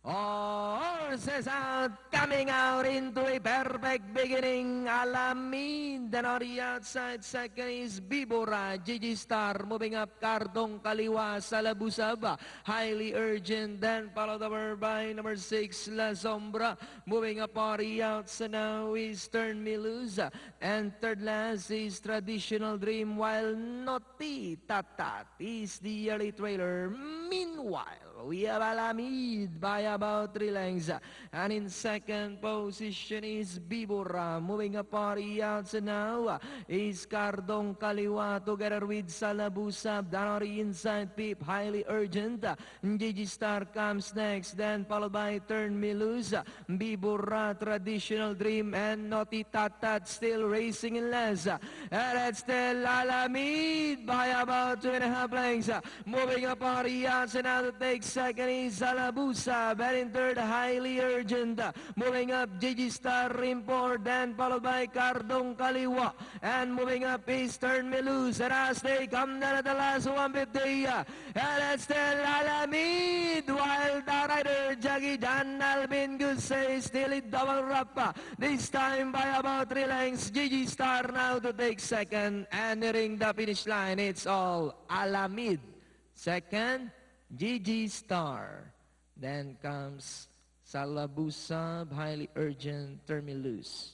Horses out, coming out into a perfect beginning. Alamin, then on the outside, second is Bibora. Gigi Star moving up, Kardong Kaliwa, Salabusaba. Highly urgent, then followed over by number 6, La Sombra. Moving up on the outside now is Turn Miluza. And third last is Traditional Dream, while Noti Tatat is the early trailer. Meanwhile, we have Alamid by about 3 lengths. And in second position is Bibura. Moving up on the outside now is Kardong Kaliwa together with Salabusab. Down on the inside, Peep, highly urgent. Gigi Star comes next, then followed by Turn Miluz, Bibura, Traditional Dream, and Noti Tatat still racing in less. And it's still Alamid by about 2.5 lengths. Moving up on the outside now to take second is Salabusa, but in third, highly urgent. Moving up, Gigi Star Rimpor, then followed by Kardong Kaliwa. And moving up is Turn Miluz. And as they come down at the last 150, and it's still Alamid, while the rider, Jaggy Jan Alvin Gusay, still in double wrap. This time by about 3 lengths, Gigi Star now to take second. And nearing the finish line, it's all Alamid. Second, Gigi Star. Then comes Salabusab, highly urgent, Termilus.